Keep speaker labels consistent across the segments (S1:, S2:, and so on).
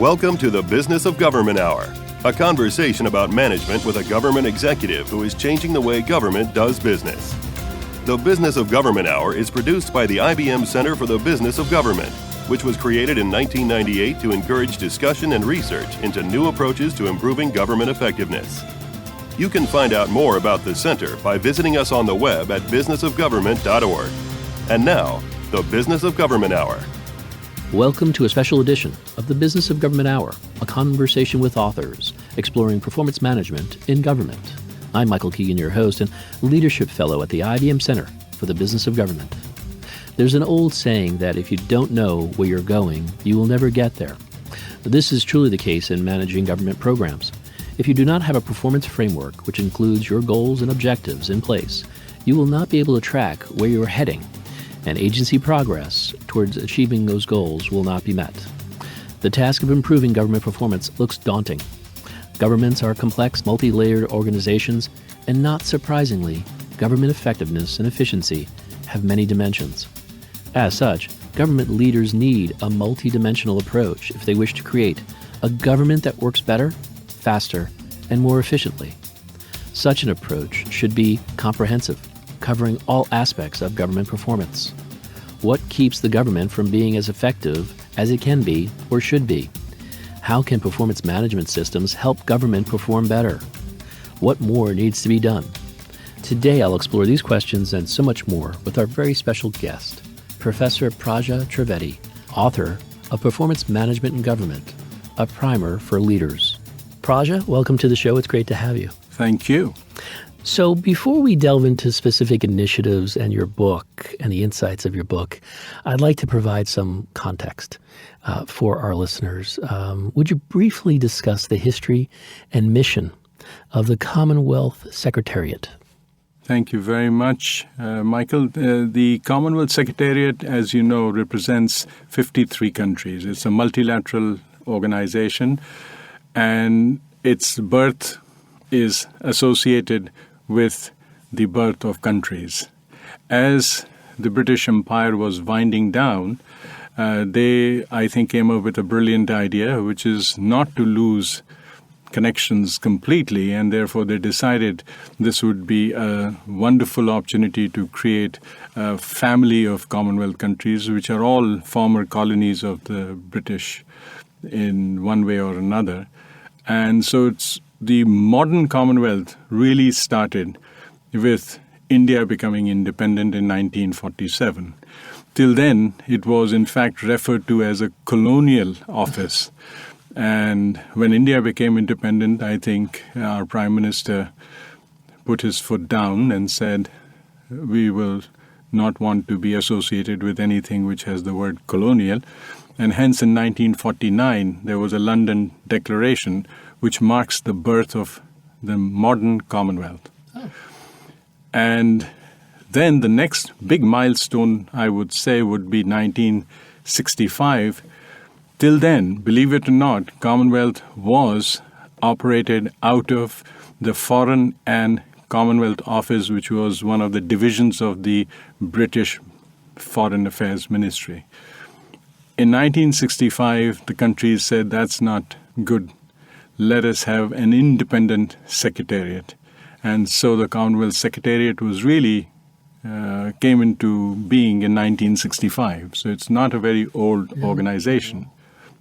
S1: Welcome to the Business of Government Hour, a conversation about management with a government executive who is changing the way government does business. The Business of Government Hour is produced by the IBM Center for the Business of Government, which was created in 1998 to encourage discussion and research into new approaches to improving government effectiveness. You can find out more about the center by visiting us on the web at businessofgovernment.org. And now, the Business of Government Hour.
S2: Welcome to a special edition of the Business of Government Hour, a conversation with authors exploring performance management in government. I'm Michael Keegan, your host and leadership fellow at the IBM Center for the Business of Government. There's an old saying that if you don't know where you're going, you will never get there. This is truly the case in managing government programs. If you do not have a performance framework which includes your goals and objectives in place, you will not be able to track where you're heading, and agency progress towards achieving those goals will not be met. The task of improving government performance looks daunting. Governments are complex, multi-layered organizations, and not surprisingly, government effectiveness and efficiency have many dimensions. As such, government leaders need a multidimensional approach if they wish to create a government that works better, faster, and more efficiently. Such an approach should be comprehensive, covering all aspects of government performance. What keeps the government from being as effective as it can be or should be? How can performance management systems help government perform better? What more needs to be done? Today I'll explore these questions and so much more with our very special guest, Professor Prajapati Trivedi, author of Performance Management in Government, a primer for leaders. Praja, welcome to the show. It's great to have you.
S3: Thank you.
S2: So before we delve into specific initiatives and your book and the insights of your book, I'd like to provide some context for our listeners. Would you briefly discuss the history and mission of the Commonwealth Secretariat?
S3: Thank you very much, Michael. The Commonwealth Secretariat, as you know, represents 53 countries. It's a multilateral organization, and its birth is associated with the birth of countries. As the British Empire was winding down, they, I think, came up with a brilliant idea, which is not to lose connections completely, and therefore they decided this would be a wonderful opportunity to create a family of Commonwealth countries, which are all former colonies of the British in one way or another. And so the modern Commonwealth really started with India becoming independent in 1947. Till then, it was in fact referred to as a colonial office. And when India became independent, I think our Prime Minister put his foot down and said, we will not want to be associated with anything which has the word colonial. And hence in 1949, there was a London Declaration which marks the birth of the modern Commonwealth. Oh. And then the next big milestone, I would say, would be 1965. Till then, believe it or not, Commonwealth was operated out of the Foreign and Commonwealth Office, which was one of the divisions of the British Foreign Affairs Ministry. In 1965, the countries said, that's not good. Let us have an independent secretariat. And so the Commonwealth Secretariat was really came into being in 1965. So it's not a very old organization.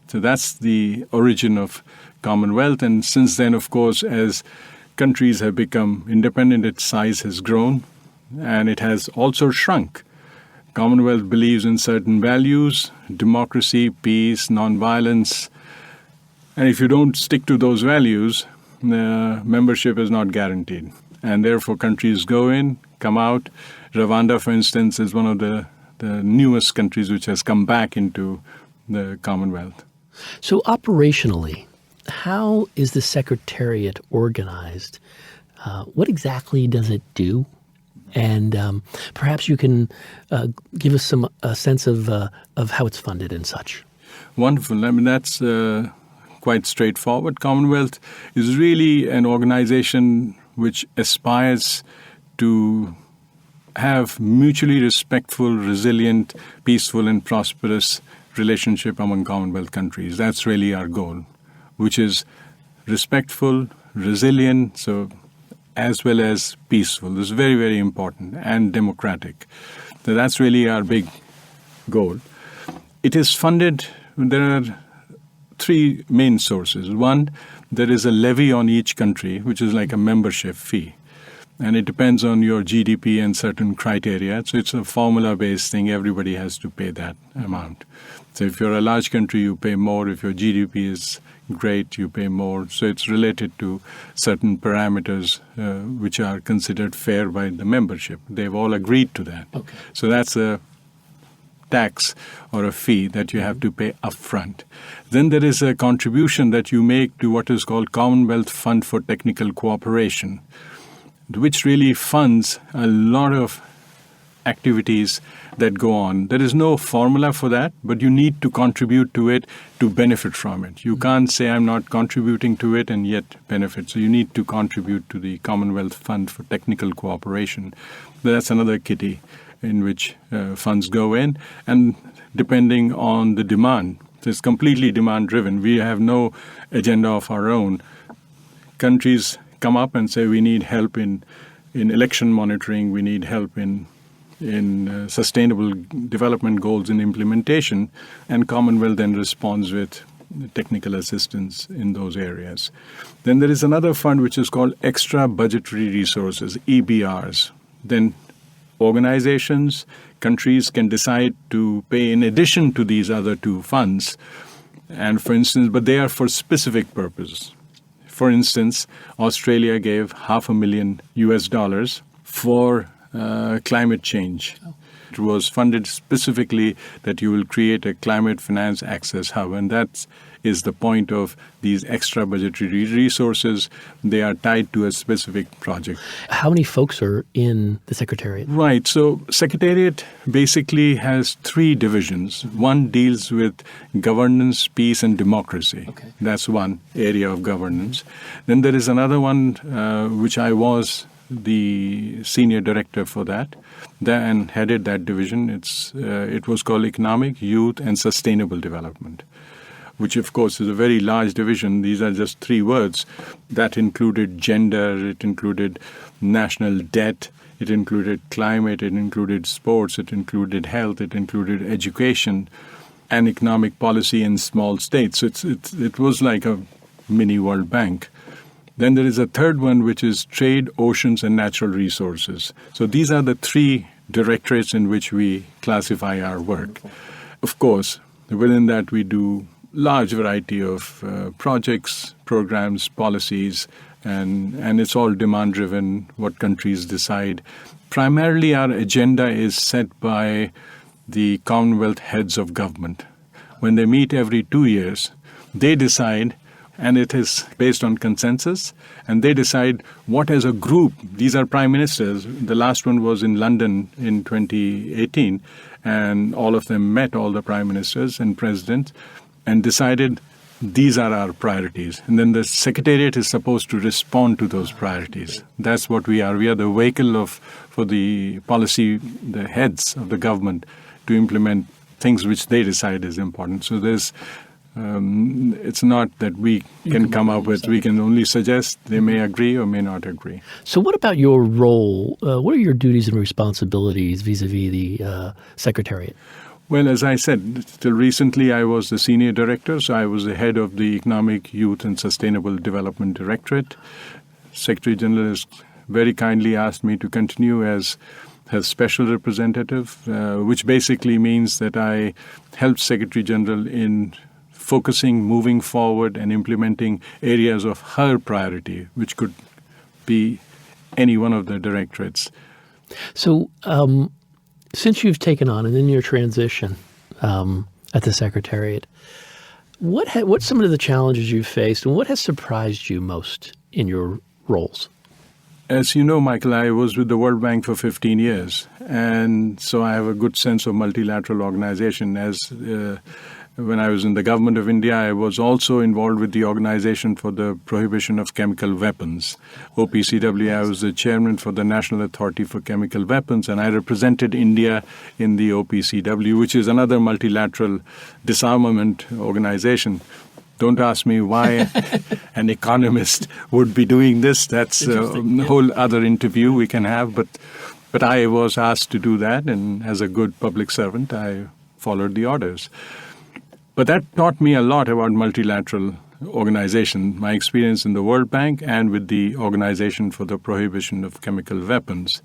S3: So that's the origin of Commonwealth. And since then, of course, as countries have become independent, its size has grown and it has also shrunk. Commonwealth believes in certain values: democracy, peace, nonviolence. And if you don't stick to those values, membership is not guaranteed. And therefore, countries go in, come out. Rwanda, for instance, is one of the newest countries which has come back into the Commonwealth.
S2: So operationally, how is the Secretariat organized? What exactly does it do? And perhaps you can give us a sense of how it's funded and such.
S3: Wonderful. I mean, that's quite straightforward. Commonwealth is really an organization which aspires to have mutually respectful, resilient, peaceful, and prosperous relationship among Commonwealth countries. That's really our goal, which is respectful, resilient, so as well as peaceful. This is very, very important, and democratic. So that's really our big goal. It is funded, there are three main sources. One, there is a levy on each country, which is like a membership fee. And it depends on your GDP and certain criteria. So it's a formula-based thing. Everybody has to pay that amount. So if you're a large country, you pay more. If your GDP is great, you pay more. So it's related to certain parameters which are considered fair by the membership. They've all agreed to that.
S2: Okay.
S3: So that's a tax or a fee that you have to pay upfront. Then there is a contribution that you make to what is called Commonwealth Fund for Technical Cooperation, which really funds a lot of activities that go on. There is no formula for that, but you need to contribute to it to benefit from it. You can't say, I'm not contributing to it and yet benefit. So you need to contribute to the Commonwealth Fund for Technical Cooperation. That's another kitty in which funds go in, and depending on the demand. So it's completely demand-driven. We have no agenda of our own. Countries come up and say, we need help in election monitoring, we need help in sustainable development goals and implementation, and Commonwealth then responds with technical assistance in those areas. Then there is another fund which is called Extra Budgetary Resources, EBRs. Then organizations, countries can decide to pay in addition to these other two funds, and for instance, but they are for specific purposes. For instance, Australia gave $500,000 for climate change. It was funded specifically that you will create a climate finance access hub, and that is the point of these extra budgetary resources. They are tied to a specific project.
S2: How many folks are in the Secretariat?
S3: Right. So Secretariat basically has three divisions. One deals with governance, peace, and democracy.
S2: Okay.
S3: That's one area of governance. Then there is another one which I was the senior director for that, and headed that division. It was called Economic, Youth, and Sustainable Development, which of course is a very large division. These are just three words. That included gender, it included national debt, it included climate, it included sports, it included health, it included education, and economic policy in small states. So it was like a mini World Bank. Then there is a third one, which is trade, oceans, and natural resources. So these are the three directorates in which we classify our work. Of course, within that we do large variety of projects, programs, policies, and it's all demand-driven, what countries decide. Primarily our agenda is set by the Commonwealth heads of government. When they meet every 2 years, they decide, and it is based on consensus, and they decide what as a group, these are prime ministers. The last one was in London in 2018, and all of them met, all the prime ministers and presidents, and decided these are our priorities. And then the Secretariat is supposed to respond to those priorities. That's what we are. We are the vehicle for the policy, the heads of the government, to implement things which they decide is important. So there's it's not that we can come up with, we can only suggest. They may agree or may not agree.
S2: So what about your role? What are your duties and responsibilities vis-a-vis the Secretariat?
S3: Well, as I said, till recently I was the senior director, so I was the head of the Economic, Youth and Sustainable Development Directorate. Secretary General has very kindly asked me to continue as special representative, which basically means that I help Secretary General in focusing, moving forward, and implementing areas of her priority, which could be any one of the directorates.
S2: So since you've taken on and in your transition at the Secretariat, what's some of the challenges you've faced, and what has surprised you most in your roles?
S3: As you know, Michael, I was with the World Bank for 15 years, and so I have a good sense of multilateral organization. when I was in the government of India, I was also involved with the Organization for the Prohibition of Chemical Weapons, OPCW. I was the chairman for the National Authority for Chemical Weapons, and I represented India in the OPCW, which is another multilateral disarmament organization. Don't ask me why an economist would be doing this. That's a whole other interview we can have. But I was asked to do that, and as a good public servant, I followed the orders. But that taught me a lot about multilateral organization, my experience in the World Bank and with the Organization for the Prohibition of Chemical Weapons.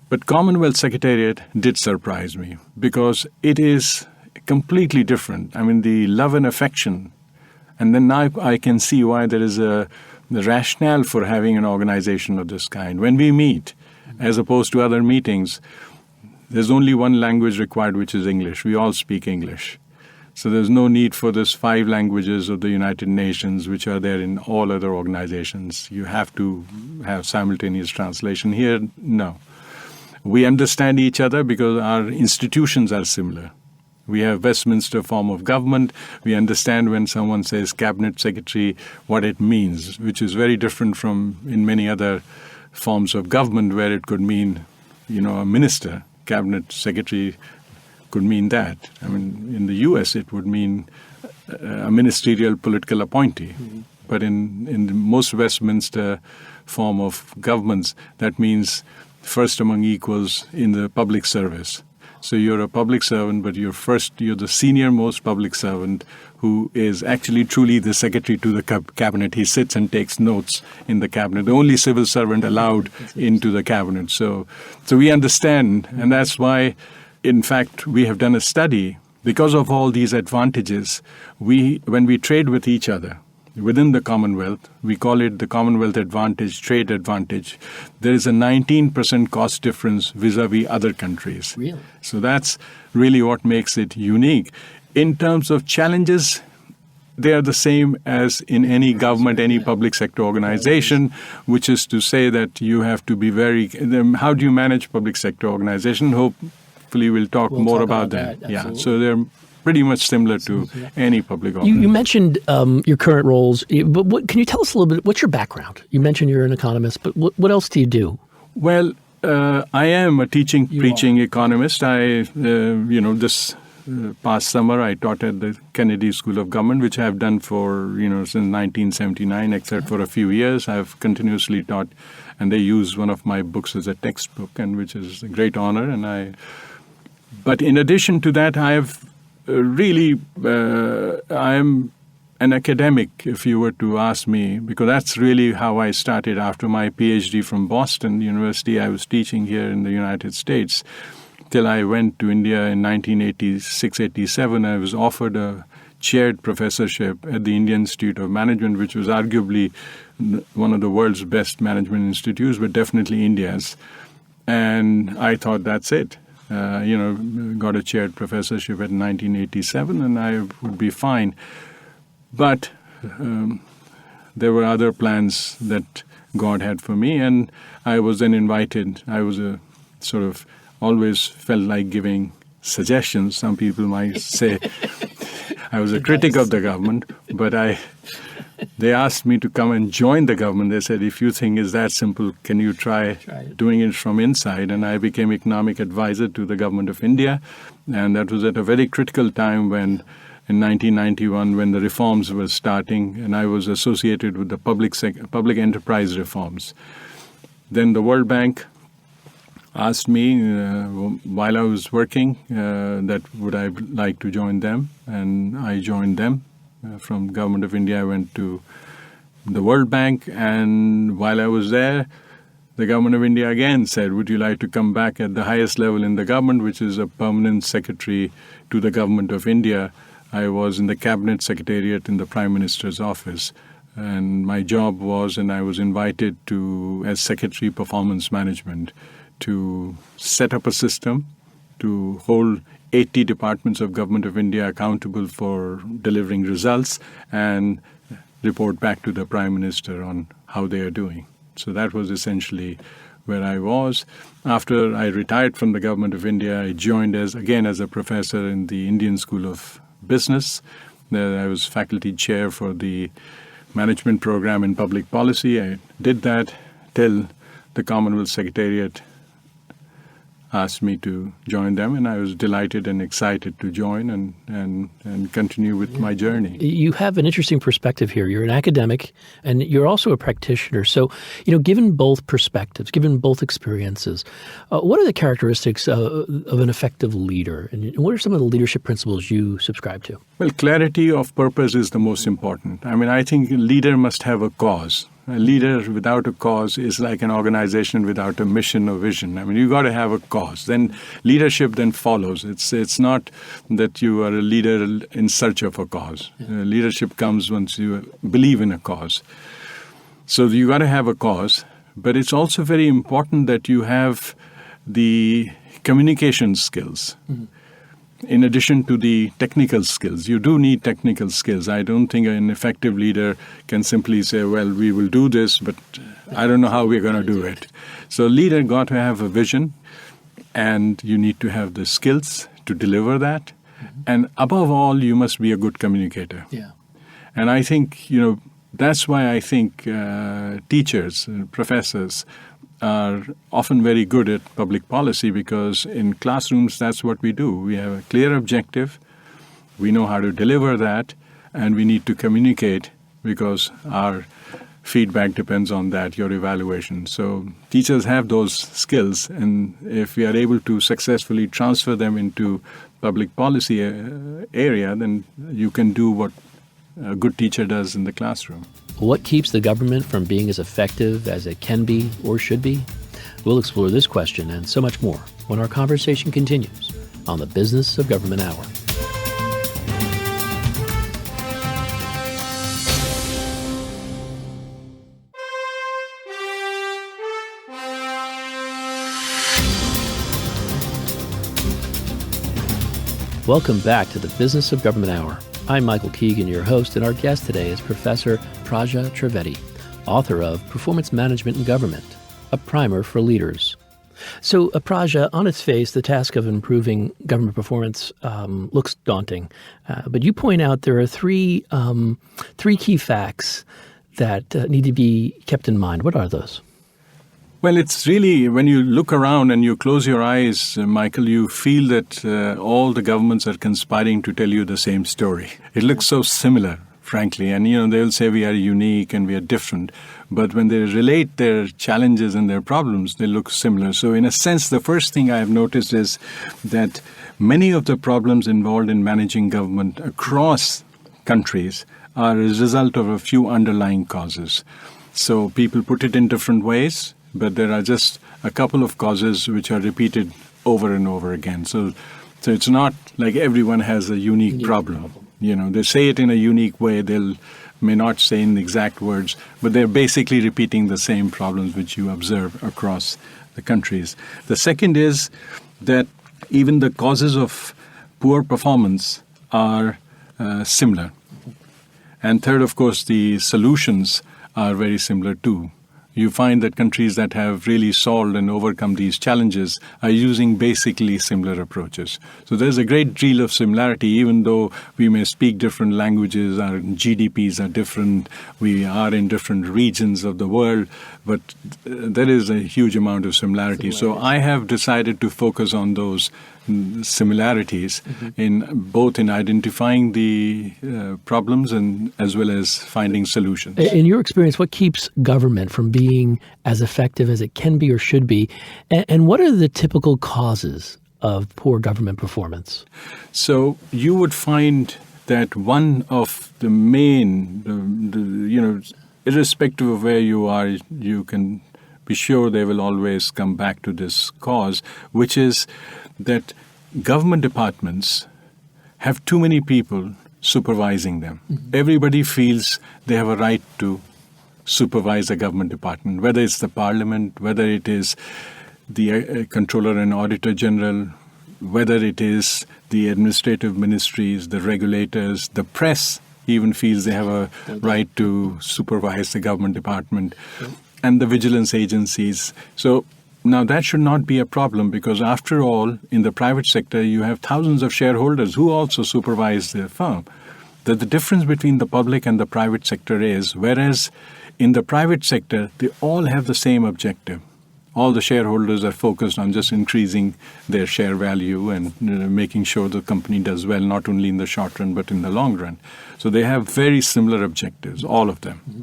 S3: But Commonwealth Secretariat did surprise me because it is completely different. I mean, the love and affection. And then now I can see why there is the rationale for having an organization of this kind. When we meet, as opposed to other meetings, there's only one language required, which is English. We all speak English. So there's no need for this 5 languages of the United Nations, which are there in all other organizations. You have to have simultaneous translation. Here, no. We understand each other because our institutions are similar. We have Westminster form of government. We understand when someone says cabinet secretary, what it means, which is very different from in many other forms of government where it could mean, a minister. Cabinet secretary could mean that. I mean, in the U.S., it would mean a ministerial political appointee. Mm-hmm. But in the most Westminster form of governments, that means first among equals in the public service. So you're a public servant, but you're the senior most public servant who is actually truly the secretary to the cabinet. He sits and takes notes in the cabinet, the only civil servant allowed into the cabinet. So we understand, and that's why, in fact, we have done a study. Because of all these advantages, when we trade with each other within the Commonwealth, we call it the Commonwealth Advantage, trade advantage. There is a 19% cost difference vis-a-vis other countries.
S2: Really?
S3: So that's really what makes it unique. In terms of challenges, they are the same as in any government, any public sector organization, which is to say that you have to be how do you manage public sector organization? Hopefully we'll talk more about that. Yeah, so they're pretty much similar to any public organization.
S2: You mentioned your current roles, but can you tell us a little bit, what's your background? You mentioned you're an economist, but what else do you do?
S3: Well, I am a preaching economist. This past summer I taught at the Kennedy School of Government, which I have done for, since 1979, except for a few years. I've continuously taught, and they use one of my books as a textbook, and which is a great honor. But in addition to that, I have I'm an academic, if you were to ask me, because that's really how I started after my PhD from Boston University. I was teaching here in the United States till I went to India in 1986-87. I was offered a chaired professorship at the Indian Institute of Management, which was arguably one of the world's best management institutes, but definitely India's. And I thought that's it. Got a chaired professorship at 1987, and I would be fine. But there were other plans that God had for me, and I was then invited. I was always felt like giving suggestions. Some people might say I was a critic of the government, but they asked me to come and join the government. They said, if you think it's that simple, can you try doing it from inside? And I became economic advisor to the government of India. And that was at a very critical time in 1991, when the reforms were starting, and I was associated with the public enterprise reforms. Then the World Bank asked me while I was working that would I like to join them, and I joined them. From Government of India, I went to the World Bank, and while I was there, the Government of India again said, would you like to come back at the highest level in the government, which is a permanent secretary to the Government of India. I was in the Cabinet Secretariat in the Prime Minister's office, and my job was, and I was invited to, as Secretary Performance Management, to set up a system to hold 80 departments of Government of India accountable for delivering results and report back to the Prime Minister on how they are doing. So that was essentially where I was. After I retired from the Government of India, I joined as a professor in the Indian School of business. There I was faculty chair for the management program in public policy. I did that till the Commonwealth Secretariat asked me to join them, and I was delighted and excited to join and continue with my journey.
S2: You have an interesting perspective here. You're an academic, and you're also a practitioner. So, given both perspectives, given both experiences, what are the characteristics of an effective leader, and what are some of the leadership principles you subscribe to?
S3: Well, clarity of purpose is the most important. I think a leader must have a cause. A leader without a cause is like an organization without a mission or vision. You got to have a cause. Then leadership then follows. It's not that you are a leader in search of a cause. Leadership comes once you believe in a cause. So you got to have a cause, but it's also very important that you have the communication skills. Mm-hmm. In addition to the technical skills, you do need technical skills. I don't think an effective leader can simply say, well, we will do this, but I don't know how we're going to do it. So a leader got to have a vision, and you need to have the skills to deliver that. Mm-hmm. And above all, you must be a good communicator.
S2: Yeah.
S3: And I think, that's why I think teachers, professors, are often very good at public policy, because in classrooms, that's what we do. We have a clear objective. We know how to deliver that, and we need to communicate because our feedback depends on that, your evaluation. So teachers have those skills, and if we are able to successfully transfer them into public policy area, then you can do what a good teacher does in the classroom.
S2: What keeps the government from being as effective as it can be or should be? We'll explore this question and so much more when our conversation continues on the Business of Government Hour. Welcome back to the Business of Government Hour. I'm Michael Keegan, your host, and our guest today is Professor Prajapati Trivedi, author of Performance Management in Government, a primer for leaders. So, Praja, on its face, the task of improving government performance looks daunting, but you point out there are three key facts that need to be kept in mind. What are those?
S3: Well, it's really, when you look around and you close your eyes, Michael, you feel that all the governments are conspiring to tell you the same story. It looks so similar, frankly, and they'll say we are unique and we are different. But when they relate their challenges and their problems, they look similar. So in a sense, the first thing I've noticed is that many of the problems involved in managing government across countries are a result of a few underlying causes. So people put it in different ways, but there are just a couple of causes which are repeated over and over again. So it's not like everyone has a unique problem. They say it in a unique way. May not say in the exact words, but they're basically repeating the same problems which you observe across the countries. The second is that even the causes of poor performance are similar. And third, of course, the solutions are very similar too. You find that countries that have really solved and overcome these challenges are using basically similar approaches. So there's a great deal of similarity, even though we may speak different languages, our GDPs are different, we are in different regions of the world, but there is a huge amount of similarity. So I have decided to focus on those similarities in identifying the problems and as well as finding solutions.
S2: In your experience, what keeps government from being as effective as it can be or should be, and what are the typical causes of poor government performance?
S3: So you would find that one of the main, irrespective of where you are, you can be sure they will always come back to this cause, which is that government departments have too many people supervising them. Mm-hmm. Everybody feels they have a right to supervise a government department, whether it's the parliament, whether it is the controller and auditor general, whether it is the administrative ministries, the regulators, the press even feels they have a right to supervise the government department, and the vigilance agencies. So Now, that should not be a problem because, after all, in the private sector, you have thousands of shareholders who also supervise the firm. The difference between the public and the private sector is, whereas in the private sector, they all have the same objective. All the shareholders are focused on just increasing their share value and making sure the company does well, not only in the short run, but in the long run. So they have very similar objectives, all of them. Mm-hmm.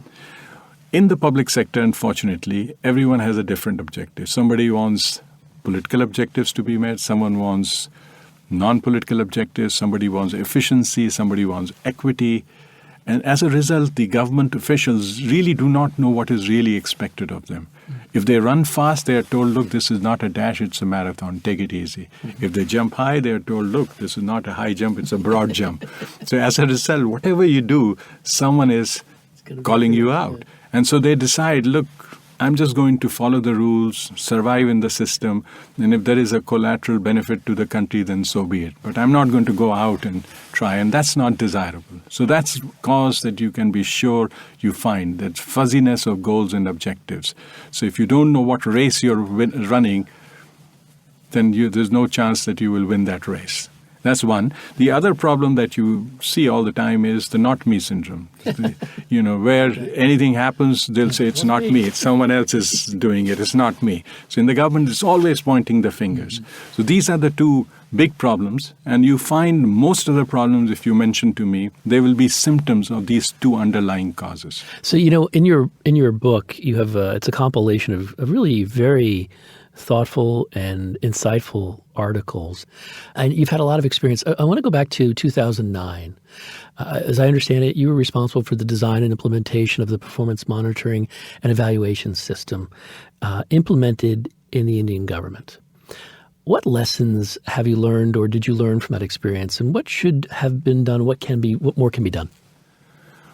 S3: In the public sector, unfortunately, everyone has a different objective. Somebody wants political objectives to be met. Someone wants non-political objectives. Somebody wants efficiency. Somebody wants equity. And as a result, the government officials really do not know what is really expected of them. Mm-hmm. If they run fast, they are told, look, this is not a dash, it's a marathon, take it easy. Mm-hmm. If they jump high, they are told, look, this is not a high jump, it's a broad jump. So as a result, whatever you do, someone is calling you out. And so they decide, look, I'm just going to follow the rules, survive in the system, and if there is a collateral benefit to the country, then so be it. But I'm not going to go out and try, and that's not desirable. So that's cause that you can be sure you find, that fuzziness of goals and objectives. So if you don't know what race you're running, then there's no chance that you will win that race. That's one. The other problem that you see all the time is the not me syndrome. Where anything happens, they'll say it's not me. It's someone else is doing it. It's not me. So in the government, it's always pointing the fingers. So these are the two big problems. And you find most of the problems, if you mention to me, they will be symptoms of these two underlying causes.
S2: So, in your book, you have it's a compilation of really very thoughtful and insightful articles. And you've had a lot of experience. I want to go back to 2009. As I understand it, you were responsible for the design and implementation of the performance monitoring and evaluation system implemented in the Indian government. What lessons have you learned, or did you learn from that experience? And what should have been done? What more can be done?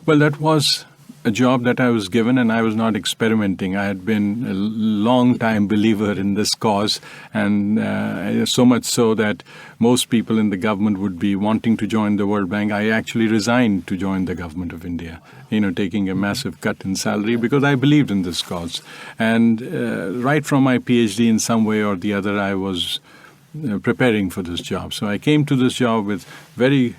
S3: Well, that was a job that I was given, and I was not experimenting. I had been a long-time believer in this cause, and so much so that most people in the government would be wanting to join the World Bank. I actually resigned to join the government of India, taking a massive cut in salary because I believed in this cause. And right from my PhD, in some way or the other, I was preparing for this job. So I came to this job with very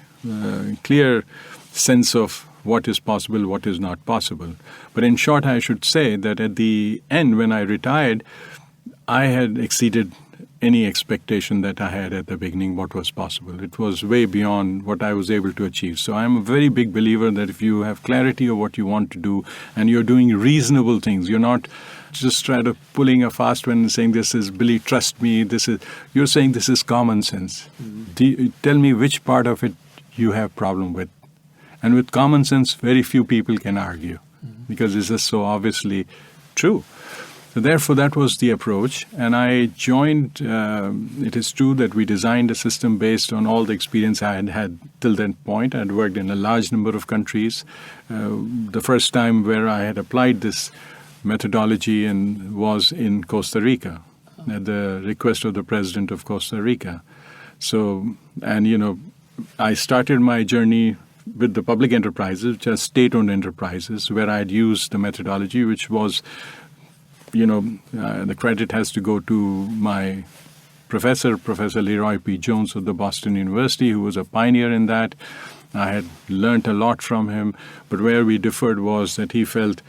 S3: clear sense of what is possible, what is not possible. But in short, I should say that at the end, when I retired, I had exceeded any expectation that I had at the beginning what was possible. It was way beyond what I was able to achieve. So I'm a very big believer that if you have clarity of what you want to do and you're doing reasonable things, you're not just trying to pulling a fast one and saying, this is, Billy, trust me, you're saying this is common sense. Mm-hmm. Tell me which part of it you have problem with. And with common sense, very few people can argue because this is so obviously true. So therefore, that was the approach. And I joined, it is true that we designed a system based on all the experience I had till that point. I had worked in a large number of countries. The first time where I had applied this methodology was in Costa Rica at the request of the president of Costa Rica. So, I started my journey with the public enterprises, which are state-owned enterprises, where I had used the methodology, which was, the credit has to go to my professor, Professor Leroy P. Jones of the Boston University, who was a pioneer in that. I had learned a lot from him, but where we differed was that he felt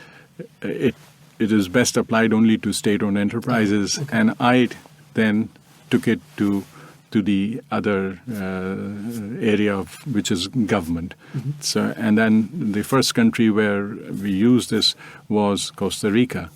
S3: it is best applied only to state-owned enterprises, and I then took it to the other area of which is government. Mm-hmm. So, and then the first country where we used this was Costa Rica,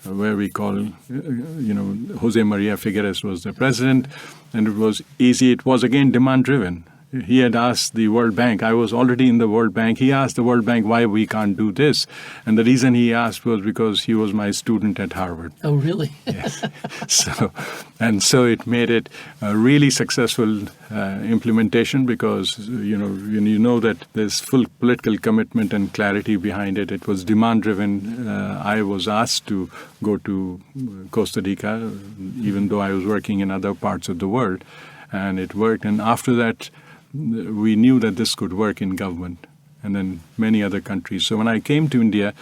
S3: where we call, Jose Maria Figueres was the president, and it was easy. It was again demand-driven. He had asked the World Bank. I was already in the World Bank. He asked the World Bank why we can't do this. And the reason he asked was because he was my student at Harvard.
S2: Oh, really?
S3: Yes. So it made it a really successful implementation because, you know that there's full political commitment and clarity behind it. It was demand-driven. I was asked to go to Costa Rica, even though I was working in other parts of the world. And it worked. And after that, we knew that this could work in government and then many other countries. So when I came to India,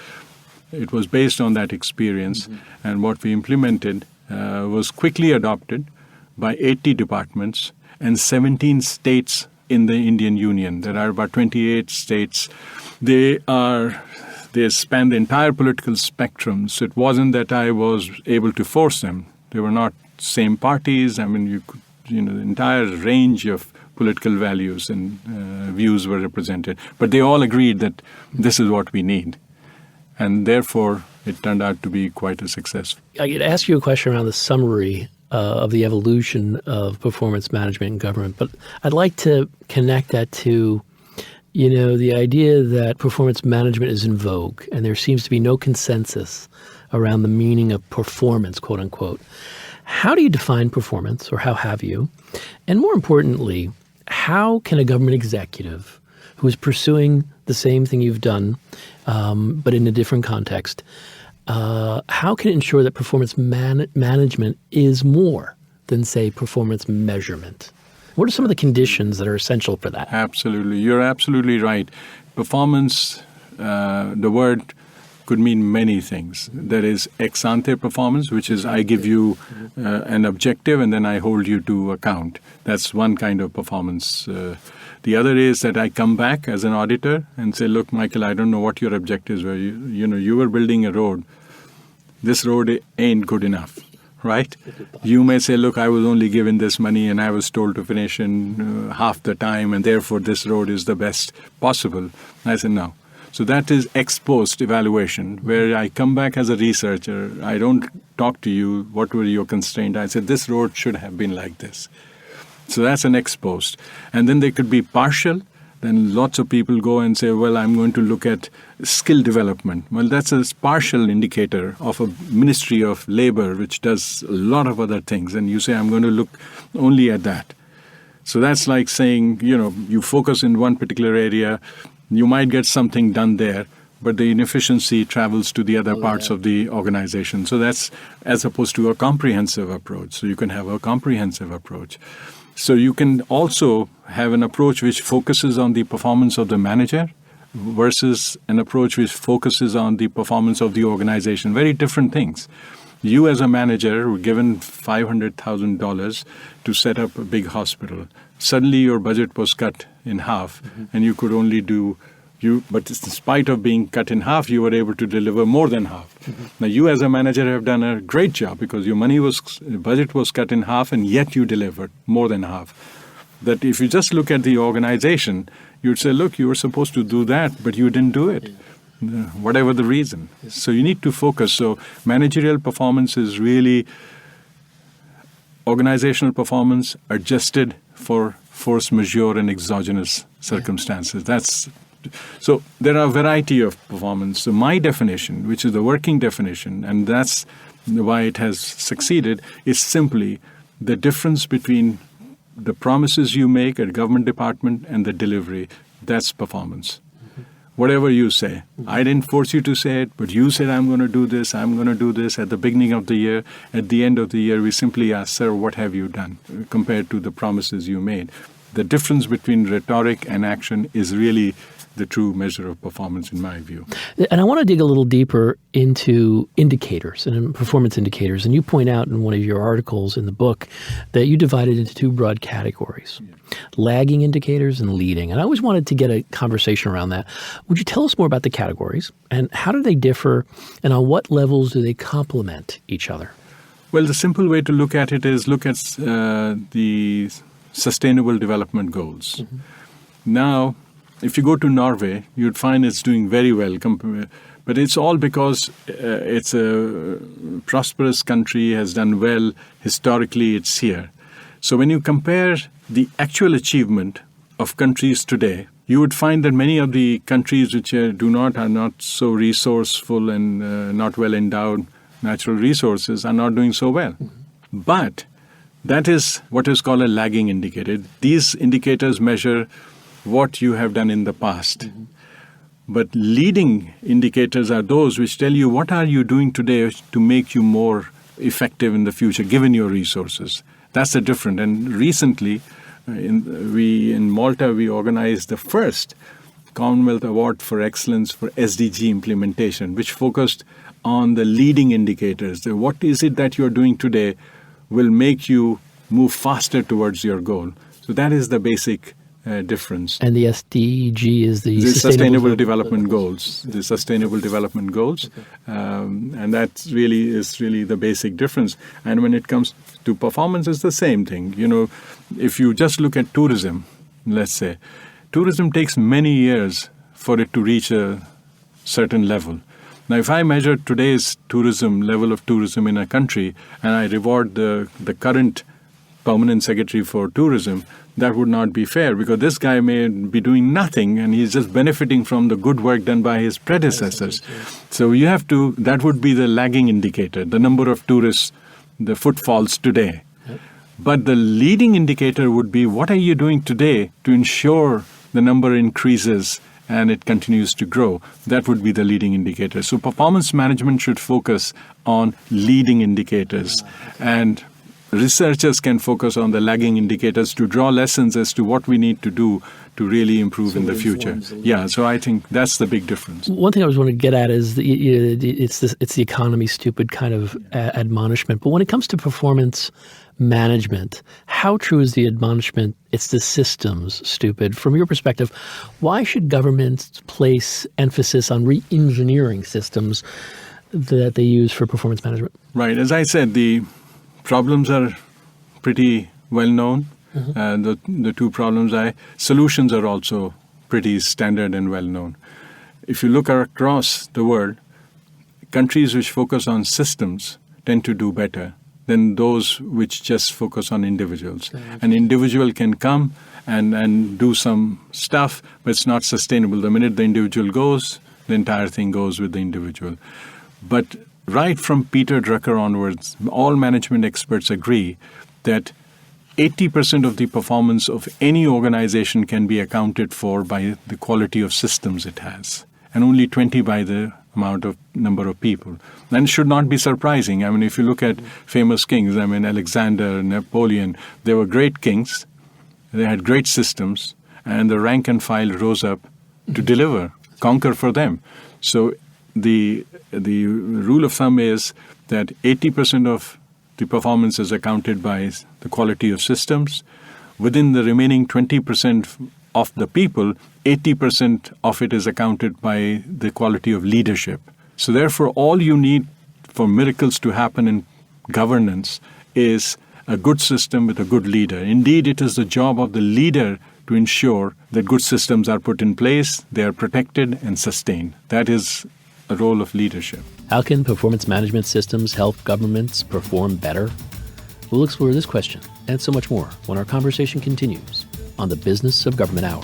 S3: it was based on that experience. Mm-hmm. And what we implemented was quickly adopted by 80 departments and 17 states in the Indian Union. There are about 28 states. They span the entire political spectrum. So it wasn't that I was able to force them. They were not same parties. I mean, the entire range of political values and views were represented. But they all agreed that this is what we need. And therefore, it turned out to be quite a success.
S2: I could ask you a question around the summary of the evolution of performance management in government, but I'd like to connect that to, the idea that performance management is in vogue, and there seems to be no consensus around the meaning of performance, quote unquote. How do you define performance, or how have you? And more importantly, how can a government executive who is pursuing the same thing you've done, but in a different context, how can it ensure that performance management is more than, say, performance measurement? What are some of the conditions that are essential for that?
S3: Absolutely. You're absolutely right. Performance, the word could mean many things. There is ex ante performance, which is I give you an objective and then I hold you to account. That's one kind of performance. The other is that I come back as an auditor and say, look, Michael, I don't know what your objectives were. You were building a road. This road ain't good enough, right? You may say, look, I was only given this money and I was told to finish in half the time and therefore this road is the best possible. And I said, no. So that is ex post evaluation, where I come back as a researcher. I don't talk to you, what were your constraints? I said, this road should have been like this. So that's an ex post. And then they could be partial. Then lots of people go and say, well, I'm going to look at skill development. Well, that's a partial indicator of a Ministry of Labor, which does a lot of other things. And you say, I'm going to look only at that. So that's like saying, you focus in one particular area, you might get something done there, but the inefficiency travels to the other parts of the organization. So that's as opposed to a comprehensive approach. So you can have a comprehensive approach. So you can also have an approach which focuses on the performance of the manager versus an approach which focuses on the performance of the organization. Very different things. You as a manager were given $500,000 to set up a big hospital. Suddenly your budget was cut in half, and you could only but in spite of being cut in half, you were able to deliver more than half. Now you as a manager have done a great job because your budget was cut in half and yet you delivered more than half. That if you just look at the organization, you'd say, look, you were supposed to do that, but you didn't do it. Whatever the reason. So you need to focus. So managerial performance is really organizational performance adjusted for force majeure and exogenous circumstances. So there are a variety of performance. So my definition, which is the working definition, and that's why it has succeeded, is simply the difference between the promises you make at a government department and the delivery. That's performance. Whatever you say. I didn't force you to say it, but you said, I'm going to do this at the beginning of the year. At the end of the year, we simply ask, sir, what have you done compared to the promises you made? The difference between rhetoric and action is really the true measure of performance in my view.
S2: And I want to dig a little deeper into indicators and performance indicators. And you point out in one of your articles in the book that you divided into two broad categories, lagging indicators and leading. And I always wanted to get a conversation around that. Would you tell us more about the categories and how do they differ and on what levels do they complement each other?
S3: Well, the simple way to look at it is look at the Sustainable Development Goals. Now, if you go to Norway, you'd find it's doing very well. But it's all because it's a prosperous country, has done well. Historically, it's here. So when you compare the actual achievement of countries today, you would find that many of the countries which are not so resourceful and not well endowed natural resources are not doing so well. But that is what is called a lagging indicator. These indicators measure what you have done in the past. But leading indicators are those which tell you what are you doing today to make you more effective in the future, given your resources. That's the difference. And recently, in Malta, we organized the first Commonwealth Award for Excellence for SDG implementation, which focused on the leading indicators. What is it that you're doing today will make you move faster towards your goal. So that is the basic difference.
S2: And the SDG is the
S3: Sustainable Development Goals. The Sustainable Development Goals.
S2: Okay.
S3: And that really is the basic difference. And when it comes to performance, it's the same thing. If you just look at tourism, let's say, tourism takes many years for it to reach a certain level. Now, if I measure today's level of tourism in a country, and I reward the current permanent secretary for tourism, that would not be fair, because this guy may be doing nothing and he's just benefiting from the good work done by his predecessors. So that would be the lagging indicator, the number of tourists, the footfalls today. Yep. But the leading indicator would be, what are you doing today to ensure the number increases and it continues to grow? That would be the leading indicator. So performance management should focus on leading indicators, and researchers can focus on the lagging indicators to draw lessons as to what we need to do to really improve in the future. Yeah, so I think that's the big difference.
S2: One thing I was want to get at is it's the economy stupid kind of admonishment. But when it comes to performance management, how true is the admonishment, it's the systems stupid? From your perspective, why should governments place emphasis on re-engineering systems that they use for performance management?
S3: Right. As I said, the problems are pretty well known. The two solutions are also pretty standard and well known. If you look across the world, countries which focus on systems tend to do better than those which just focus on individuals. Okay. An individual can come and do some stuff, but it's not sustainable. The minute the individual goes, the entire thing goes with the individual. But right from Peter Drucker onwards, all management experts agree that 80% of the performance of any organization can be accounted for by the quality of systems it has, and only 20 by the number of people. And it should not be surprising. I mean, if you look at famous kings, Alexander, Napoleon, they were great kings. They had great systems, and the rank and file rose up to deliver, conquer for them. So the rule of thumb is that 80% of the performance is accounted by the quality of systems. Within the remaining 20% of the people, 80% of it is accounted by the quality of leadership. So therefore, all you need for miracles to happen in governance is a good system with a good leader. Indeed, it is the job of the leader to ensure that good systems are put in place, they are protected and sustained. That is a role of leadership.
S2: How can performance management systems help governments perform better? We'll explore this question and so much more when our conversation continues on the Business of Government Hour.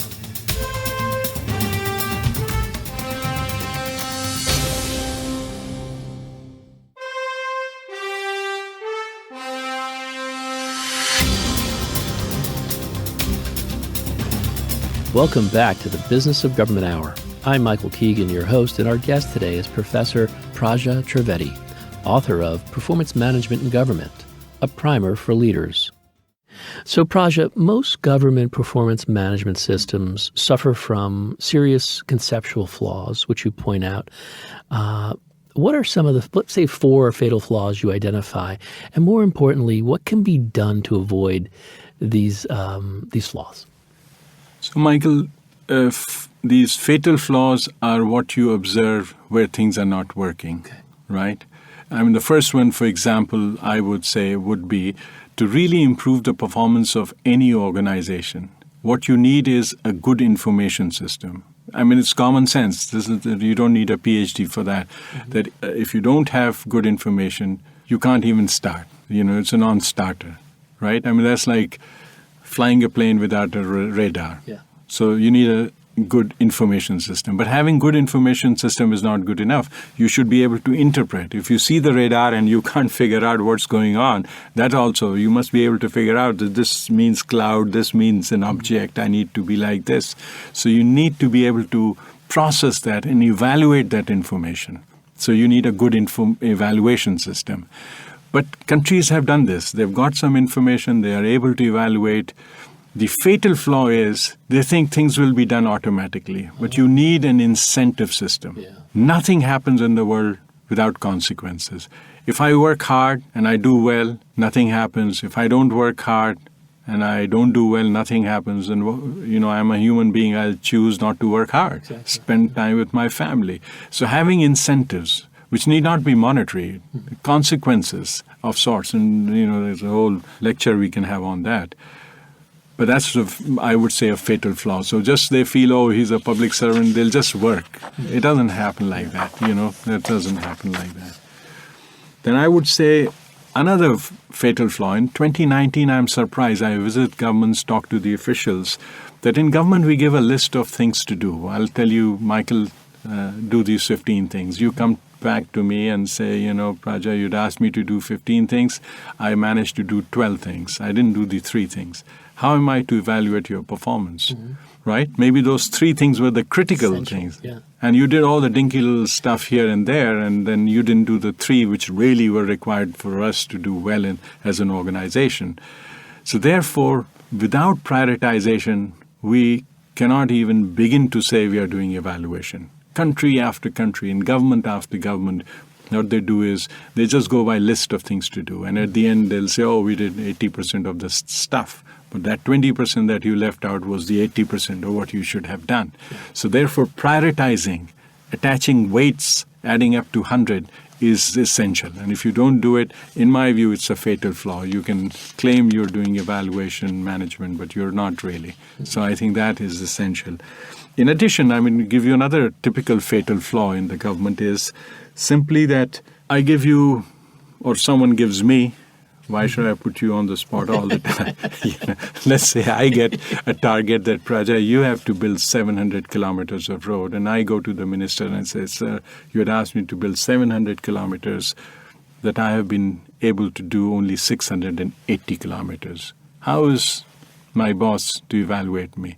S2: Welcome back to the Business of Government Hour. I'm Michael Keegan, your host, and our guest today is Professor Prajapati Trivedi, author of Performance Management in Government, a primer for leaders. So, Praja, most government performance management systems suffer from serious conceptual flaws, which you point out. What are some of the, let's say, 4 fatal flaws you identify? And more importantly, what can be done to avoid these flaws?
S3: So, Michael, these fatal flaws are what you observe where things are not working, right? The first one, for example, I would say would be to really improve the performance of any organization. What you need is a good information system. It's common sense. You don't need a PhD for that. Mm-hmm. That if you don't have good information, you can't even start. It's a non-starter, right? That's like flying a plane without a radar.
S2: Yeah.
S3: So you need a good information system. But having good information system is not good enough. You should be able to interpret. If you see the radar and you can't figure out what's going on, that also, you must be able to figure out that this means cloud, this means an object, I need to be like this. So you need to be able to process that and evaluate that information. So you need a good evaluation system. But countries have done this. They've got some information, they are able to evaluate. The fatal flaw is they think things will be done automatically, but you need an incentive system. Yeah. Nothing happens in the world without consequences. If I work hard and I do well, nothing happens. If I don't work hard and I don't do well, nothing happens. And, I'm a human being. I'll choose not to work hard, spend time with my family. So having incentives, which need not be monetary, consequences of sorts. And, there's a whole lecture we can have on that. But that's, I would say, a fatal flaw. So just they feel, he's a public servant, they'll just work. It doesn't happen like that, That doesn't happen like that. Then I would say another fatal flaw. In 2019, I'm surprised. I visit governments, talk to the officials, that in government we give a list of things to do. I'll tell you, Michael, do these 15 things. You come back to me and say, Praja, you'd asked me to do 15 things. I managed to do 12 things. I didn't do the 3 things. How am I to evaluate your performance, right? Maybe those 3 things were the critical
S2: Essential,
S3: things.
S2: yeah.
S3: And you did all the dinky little stuff here and there, and then you didn't do the 3 which really were required for us to do well as an organization. So therefore, without prioritization, we cannot even begin to say we are doing evaluation. Country after country, and government after government, what they do is they just go by list of things to do. And at the end, they'll say, we did 80% of the stuff. But that 20% that you left out was the 80% of what you should have done. So therefore, prioritizing, attaching weights, adding up to 100 is essential. And if you don't do it, in my view, it's a fatal flaw. You can claim you're doing evaluation management, but you're not really. So I think that is essential. In addition, give you another typical fatal flaw in the government is simply that I give you, or someone gives me, why should I put you on the spot all the time? Let's say I get a target that, Praja, you have to build 700 kilometers of road. And I go to the minister and say, sir, you had asked me to build 700 kilometers, that I have been able to do only 680 kilometers. How is my boss to evaluate me?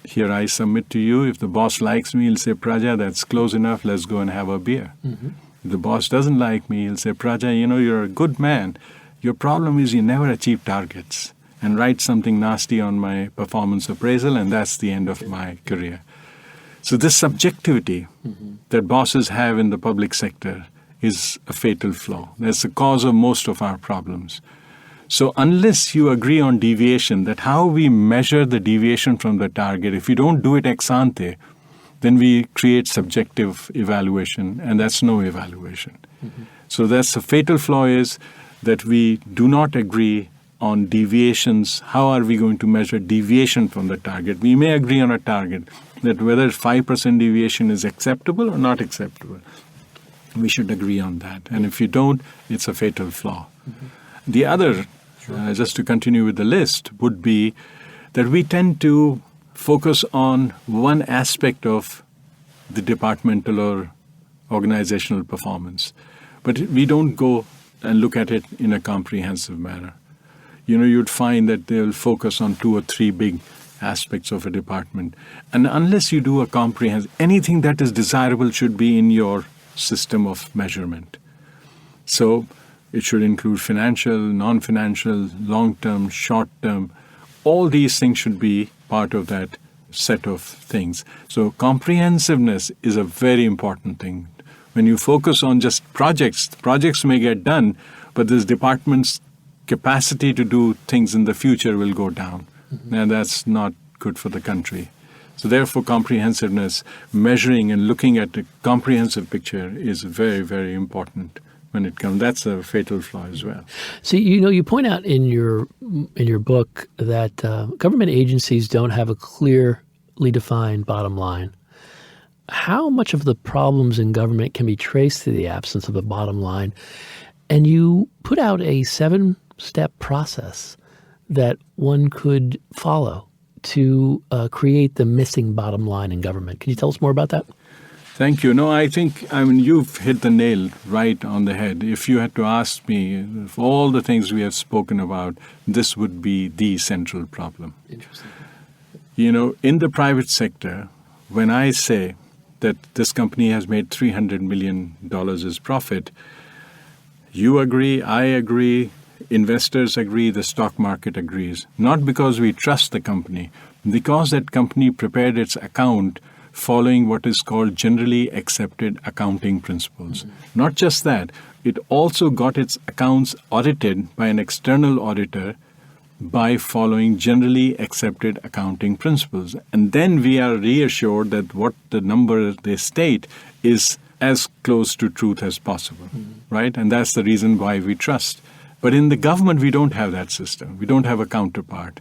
S3: Here I submit to you. If the boss likes me, he'll say, Praja, that's close enough. Let's go and have a beer. If the boss doesn't like me, he'll say, Praja, you're a good man. Your problem is you never achieve targets, and write something nasty on my performance appraisal, and that's the end of my career. So this subjectivity that bosses have in the public sector is a fatal flaw. That's the cause of most of our problems. So unless you agree on deviation, that how we measure the deviation from the target, if you don't do it ex ante, then we create subjective evaluation, and that's no evaluation. So that's a fatal flaw, is that we do not agree on deviations. How are we going to measure deviation from the target? We may agree on a target, that whether 5% deviation is acceptable or not acceptable. We should agree on that. And if you don't, it's a fatal flaw. The other, just to continue with the list, would be that we tend to focus on one aspect of the departmental or organizational performance. But we don't go and look at it in a comprehensive manner. You'd find that they'll focus on 2 or 3 big aspects of a department. And unless you do a comprehensive, anything that is desirable should be in your system of measurement. So it should include financial, non-financial, long-term, short-term. All these things should be part of that set of things. So comprehensiveness is a very important thing. When you focus on just projects may get done, but this department's capacity to do things in the future will go down. And that's not good for the country. So therefore, comprehensiveness, measuring and looking at the comprehensive picture is very, very important when it comes. That's a fatal flaw as well.
S2: See, you point out in your book that government agencies don't have a clearly defined bottom line. How much of the problems in government can be traced to the absence of a bottom line? And you put out a 7-step process that one could follow to create the missing bottom line in government. Can you tell us more about that?
S3: Thank you. No, I think, you've hit the nail right on the head. If you had to ask me, of all the things we have spoken about, this would be the central problem.
S2: Interesting.
S3: In the private sector, when I say that this company has made $300 million as profit, you agree, I agree, investors agree, the stock market agrees. Not because we trust the company, because that company prepared its account following what is called generally accepted accounting principles. Not just that, it also got its accounts audited by an external auditor by following generally accepted accounting principles. And then we are reassured that what the number they state is as close to truth as possible, right? And that's the reason why we trust. But in the government, we don't have that system. We don't have a counterpart.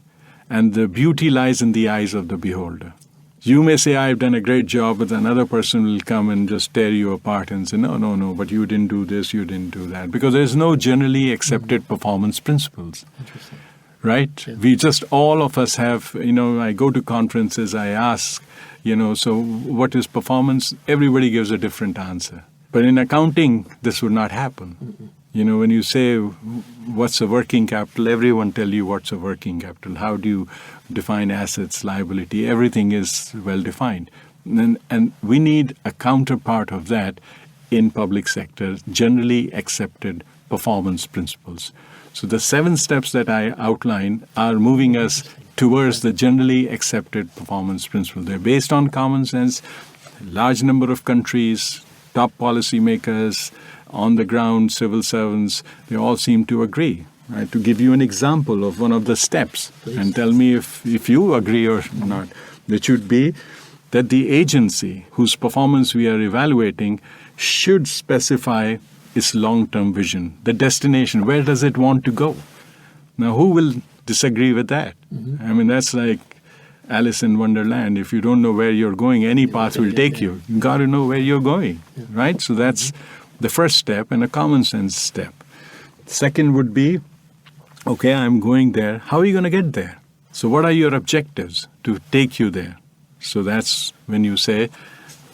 S3: And the beauty lies in the eyes of the beholder. You may say, I've done a great job, but another person will come and just tear you apart and say, no, but you didn't do this, you didn't do that. Because there's no generally accepted performance principles.
S2: Interesting.
S3: Right?
S2: Yeah.
S3: We just, all of us have, I go to conferences, I ask, so what is performance? Everybody gives a different answer. But in accounting, this would not happen. When you say, what's a working capital, everyone tell you what's a working capital. How do you define assets, liability? Everything is well defined. And we need a counterpart of that in public sector, generally accepted performance principles. So the 7 steps that I outlined are moving us towards the generally accepted performance principles. They're based on common sense, large number of countries, top policymakers, on the ground, civil servants, they all seem to agree. Right? To give you an example of one of the steps, please, and tell me if you agree or not, it should be that the agency whose performance we are evaluating should specify its long-term vision, the destination, where does it want to go? Now, who will disagree with that? I mean, that's like Alice in Wonderland. If you don't know where you're going, any path will take you. You've got to know where you're going, right? So that's the first step and a common sense step. Second would be, okay, I'm going there. How are you going to get there? So what are your objectives to take you there? So that's when you say,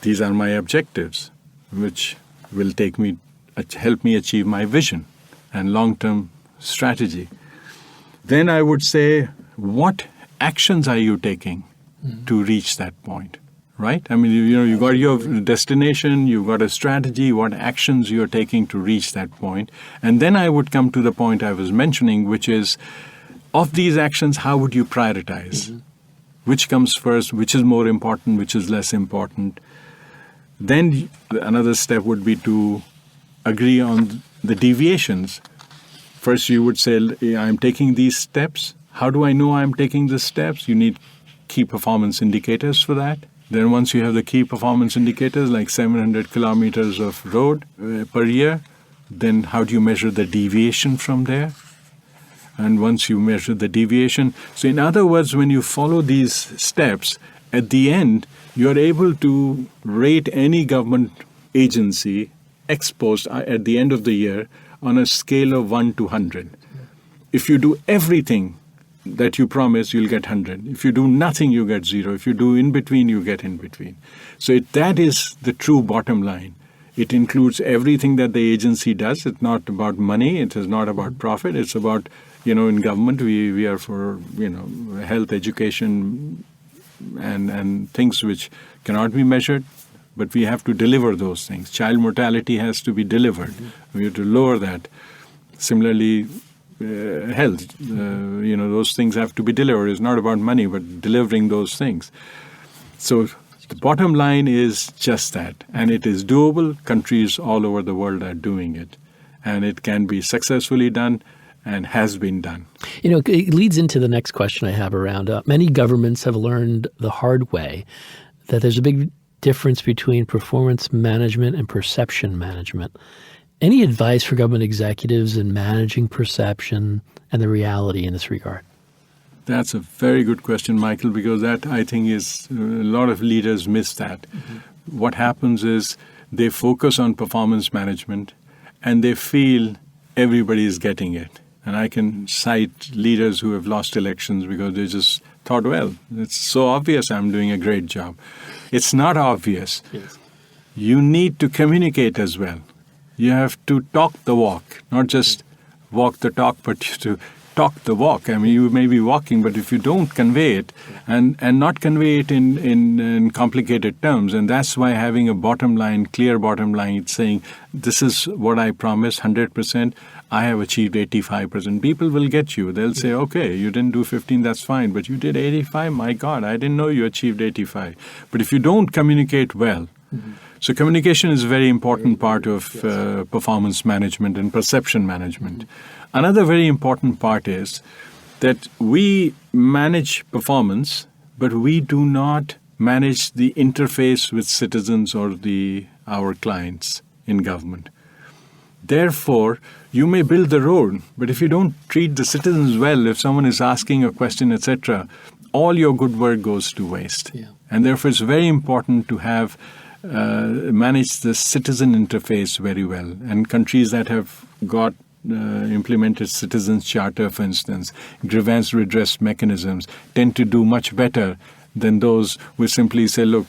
S3: these are my objectives, which will help me achieve my vision and long-term strategy. Then I would say, what actions are you taking to reach that point, right? I mean, you got your destination, you've got a strategy, what actions you're taking to reach that point. And then I would come to the point I was mentioning, which is, of these actions, how would you prioritize? Which comes first, which is more important, which is less important? Then another step would be to agree on the deviations. First, you would say, I'm taking these steps. How do I know I'm taking the steps? You need key performance indicators for that. Then once you have the key performance indicators, like 700 kilometers of road per year, then how do you measure the deviation from there? And once you measure the deviation, so in other words, when you follow these steps, at the end, you're able to rate any government agency ex post at the end of the year on a scale of 1 to 100. If you do everything that you promise, you'll get 100. If you do nothing, you get 0. If you do in between, you get in between. So that is the true bottom line. It includes everything that the agency does. It's not about money. It is not about profit. It's about, in government, we are for, health, education, and things which cannot be measured, but we have to deliver those things. Child mortality has to be delivered. We have to lower that. Similarly, health, those things have to be delivered. It's not about money, but delivering those things. So the bottom line is just that, and it is doable. Countries all over the world are doing it, and it can be successfully done and has been done.
S2: It leads into the next question I have around many governments have learned the hard way that there's a big difference between performance management and perception management. Any advice for government executives in managing perception and the reality in this regard?
S3: That's a very good question, Michael, because that, I think, is a lot of leaders miss that. What happens is they focus on performance management and they feel everybody is getting it. And I can cite leaders who have lost elections because they just thought, well, it's so obvious I'm doing a great job. It's not obvious.
S2: Yes.
S3: You need to communicate as well. You have to talk the walk, not just walk the talk, but to talk the walk. I mean, you may be walking, but if you don't convey it and not convey it in complicated terms, and that's why having a bottom line, clear bottom line, it's saying, this is what I promised, 100%, I have achieved 85%. People will get you. They'll say, okay, you didn't do 15, that's fine, but you did 85? My God, I didn't know you achieved 85. But if you don't communicate well, so communication is a very important part of performance management and perception management. Another very important part is that we manage performance, but we do not manage the interface with citizens or our clients in government. Therefore, you may build the road, but if you don't treat the citizens well, if someone is asking a question, etc., all your good work goes to waste. Yeah. And therefore, it's very important to have manage the citizen interface very well. And countries that have got implemented citizens' charter, for instance, grievance redress mechanisms, tend to do much better than those who simply say, look,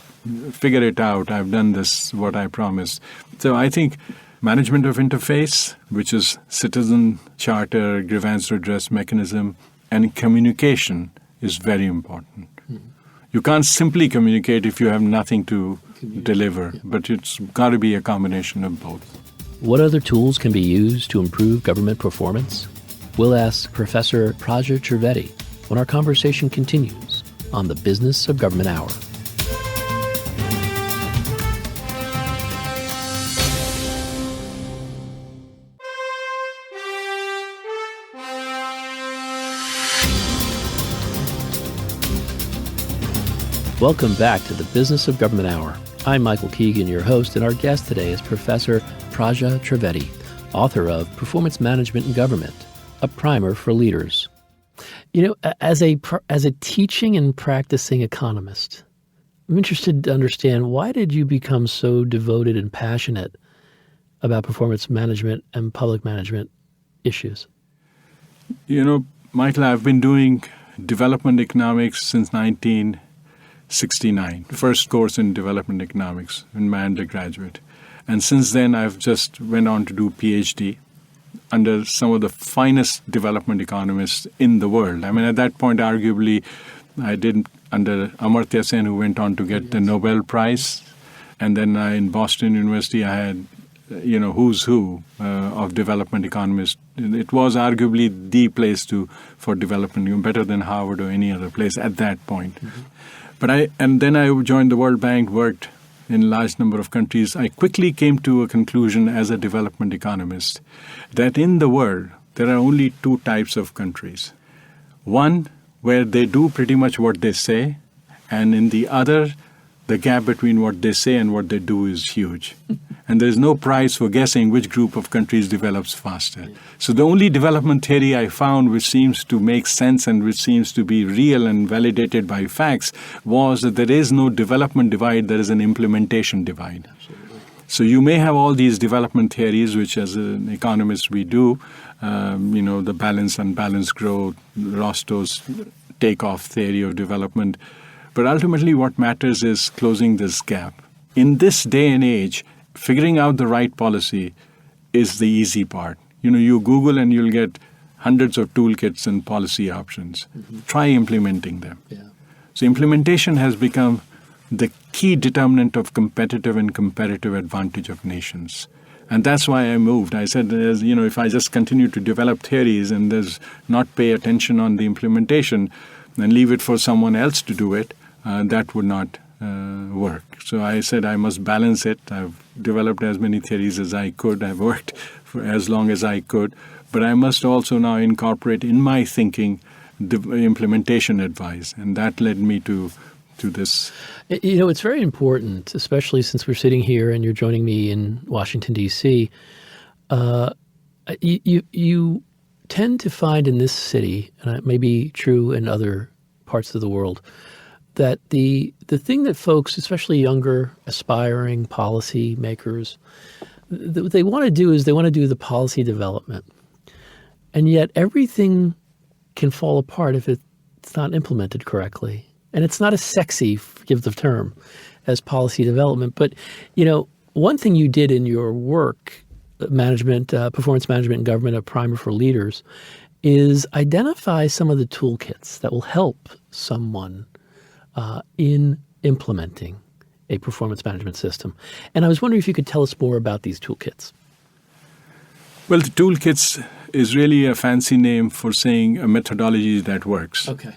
S3: figure it out, I've done this, what I promised. So I think management of interface, which is citizen charter, grievance redress mechanism, and communication is very important. You can't simply communicate if you have nothing to deliver, but it's got to be a combination of both.
S2: What other tools can be used to improve government performance? We'll ask Professor Prajapati Trivedi when our conversation continues on the Business of Government Hour. Welcome back to the Business of Government Hour. I'm Michael Keegan, your host, and our guest today is Professor Prajapati Trivedi, author of Performance Management in Government, a primer for leaders. You know, as a teaching and practicing economist, I'm interested to understand, why did you become so devoted and passionate about performance management and public management issues?
S3: You know, Michael, I've been doing development economics since 1969, first course in development economics in my undergraduate. And since then, I've just went on to do PhD under some of the finest development economists in the world. I mean, at that point, arguably, I did under Amartya Sen, who went on to get the Nobel Prize. And then in Boston University, I had, who's who of development economists. It was arguably the place for development, better than Harvard or any other place at that point. And then I joined the World Bank, worked in a large number of countries. I quickly came to a conclusion as a development economist that in the world, there are only two types of countries. One, where they do pretty much what they say, and in the other, the gap between what they say and what they do is huge. And there's no prize for guessing which group of countries develops faster. So the only development theory I found which seems to make sense and which seems to be real and validated by facts was that there is no development divide, there is an implementation divide. Absolutely. So you may have all these development theories, which as an economist we do, the balanced, unbalanced growth, Rostow's takeoff theory of development. But ultimately what matters is closing this gap. In this day and age, figuring out the right policy is the easy part. You Google and you'll get hundreds of toolkits and policy options. Mm-hmm. Try implementing them. Yeah. So implementation has become the key determinant of competitive and comparative advantage of nations. And that's why I moved. I said, if I just continue to develop theories and there's not pay attention on the implementation and leave it for someone else to do it, that would not work. So I said I must balance it. I've developed as many theories as I could. I've worked for as long as I could. But I must also now incorporate in my thinking the implementation advice. And that led me to this.
S2: It's very important, especially since we're sitting here and you're joining me in Washington, D.C. You tend to find in this city, and it may be true in other parts of the world, that the thing that folks, especially younger, aspiring policy makers, what they want to do is they want to do the policy development. And yet everything can fall apart if it's not implemented correctly. And it's not as sexy, forgive the term, as policy development. But, one thing you did in your work, performance management in government, a primer for leaders, is identify some of the toolkits that will help someone in implementing a performance management system. And I was wondering if you could tell us more about these toolkits.
S3: Well, the toolkits is really a fancy name for saying a methodology that works.
S2: Okay.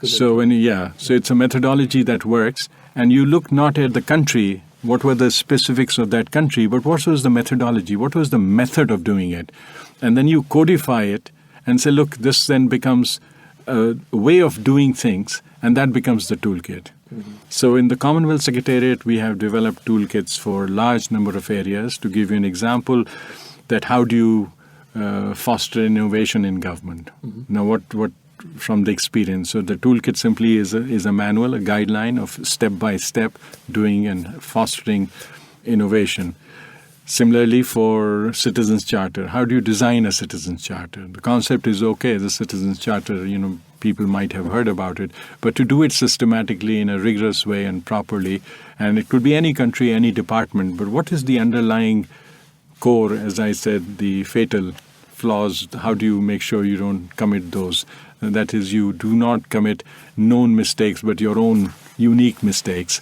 S3: So it's a methodology that works, and you look not at the country, what were the specifics of that country, but what was the methodology, what was the method of doing it, and then you codify it and say, look, this then becomes a way of doing things, and that becomes the toolkit. Mm-hmm. So in the Commonwealth Secretariat, we have developed toolkits for a large number of areas. To give you an example, that how do you foster innovation in government? Mm-hmm. Now, what from the experience. So the toolkit simply is a manual, a guideline of step-by-step doing and fostering innovation. Similarly, for Citizens Charter, how do you design a Citizens Charter? The concept is okay, the Citizens Charter, people might have heard about it, but to do it systematically in a rigorous way and properly, and it could be any country, any department, but what is the underlying core, as I said, the fatal flaws, how do you make sure you don't commit those? That is, you do not commit known mistakes, but your own unique mistakes,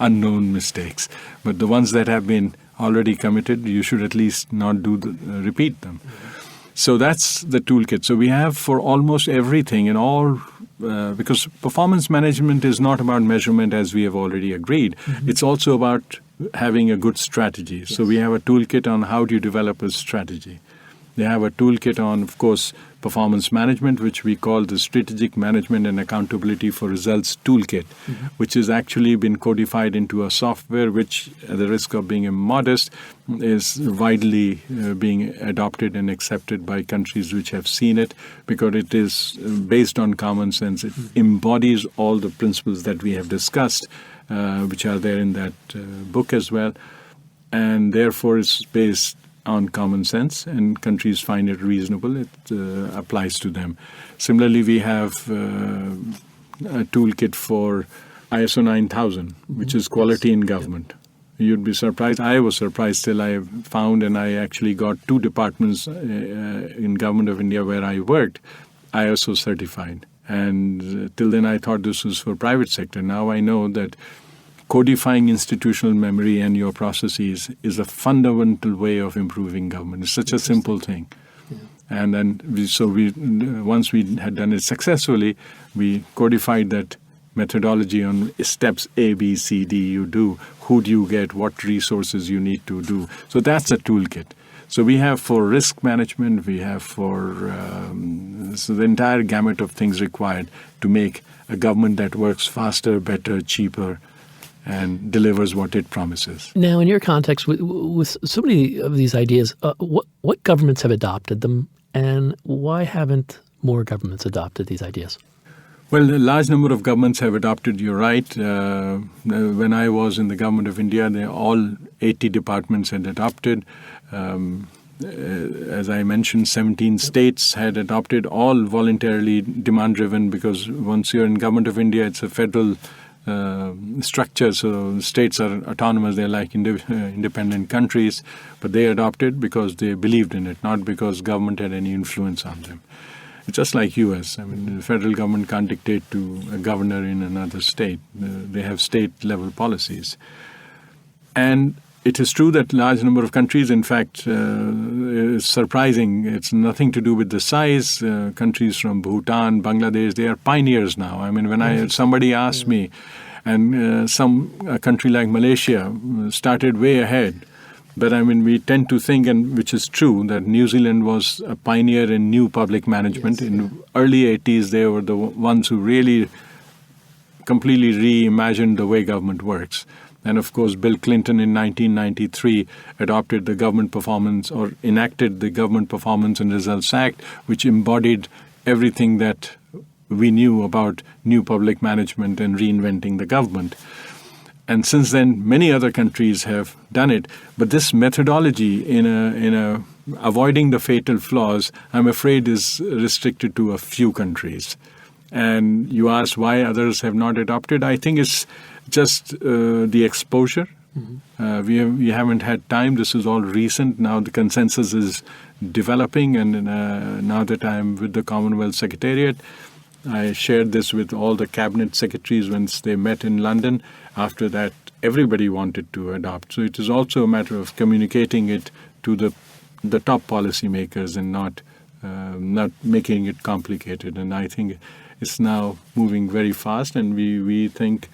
S3: unknown mistakes. But the ones that have been already committed, you should at least not repeat them. So that's the toolkit. So we have for almost everything and all, because performance management is not about measurement as we have already agreed. Mm-hmm. It's also about having a good strategy. Yes. So we have a toolkit on how do you develop a strategy. They have a toolkit on, of course, performance management, which we call the Strategic Management and Accountability for Results Toolkit, mm-hmm. which has actually been codified into a software which, at the risk of being immodest, is widely being adopted and accepted by countries which have seen it, because it is based on common sense. It embodies all the principles that we have discussed, which are there in that book as well, and therefore it's based on common sense, and countries find it reasonable. It applies to them. Similarly, we have a toolkit for ISO 9000, which is quality in government. You'd be surprised. I was surprised till I found, and I actually got 2 departments in Government of India where I worked, ISO certified. And till then I thought this was for private sector. Now I know that codifying institutional memory and your processes is a fundamental way of improving government. It's such a simple thing. Yeah. And then once we had done it successfully, we codified that methodology on steps A, B, C, D you do. Who do you get? What resources you need to do? So that's a toolkit. So we have for risk management, we have for so the entire gamut of things required to make a government that works faster, better, cheaper, and delivers what it promises.
S2: Now, in your context, with so many of these ideas, what governments have adopted them, and why haven't more governments adopted these ideas?
S3: Well, a large number of governments have adopted, you're right. When I was in the Government of India, all 80 departments had adopted. As I mentioned, 17 states had adopted, all voluntarily demand-driven, because once you're in Government of India, it's a federal structure, so states are autonomous, they're like independent countries, but they adopted because they believed in it, not because government had any influence on them. It's just like US. I mean, the federal government can't dictate to a governor in another state. They have state-level policies. And it is true that large number of countries, in fact, is surprising. It's nothing to do with the size. Countries from Bhutan, Bangladesh, they are pioneers now. I mean, when somebody asked me, and a country like Malaysia started way ahead. But I mean, we tend to think, and which is true, that New Zealand was a pioneer in new public management. Yes, in early 80s, they were the ones who really completely reimagined the way government works. And of course, Bill Clinton in 1993 adopted the government performance, or enacted the Government Performance and Results Act, which embodied everything that we knew about new public management and reinventing the government. And since then, many other countries have done it. But this methodology in avoiding the fatal flaws, I'm afraid, is restricted to a few countries. And you asked why others have not adopted. I think it's just the exposure. We haven't had time. This is all recent. Now the consensus is developing, and now that I'm with the Commonwealth Secretariat, I shared this with all the cabinet secretaries once they met in London. After that, everybody wanted to adopt. So it is also a matter of communicating it to the top policymakers and not making it complicated. And I think it's now moving very fast, and we think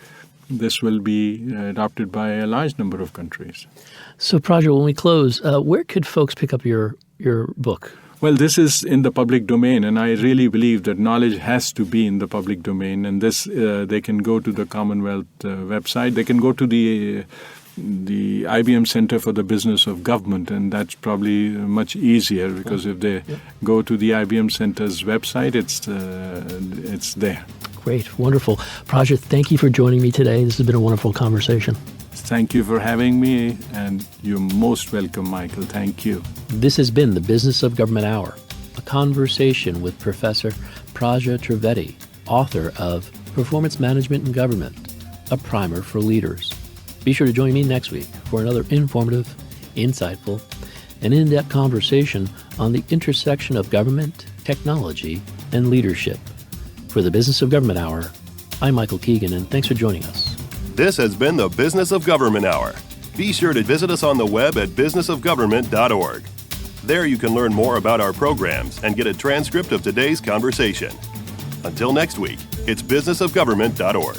S3: this will be adopted by a large number of countries.
S2: So, Praja, when we close, where could folks pick up your book?
S3: Well, this is in the public domain, and I really believe that knowledge has to be in the public domain. And this, they can go to the Commonwealth website. They can go to the IBM Center for the Business of Government, and that's probably much easier because if they go to the IBM Center's website, it's there.
S2: Great, wonderful. Praja, thank you for joining me today. This has been a wonderful conversation.
S3: Thank you for having me, and you're most welcome, Michael. Thank you.
S2: This has been the Business of Government Hour, a conversation with Professor Prajapati Trivedi, author of Performance Management in Government, a primer for leaders. Be sure to join me next week for another informative, insightful, and in-depth conversation on the intersection of government, technology, and leadership. For the Business of Government Hour, I'm Michael Keegan, and thanks for joining us.
S1: This has been the Business of Government Hour. Be sure to visit us on the web at businessofgovernment.org. There you can learn more about our programs and get a transcript of today's conversation. Until next week, it's businessofgovernment.org.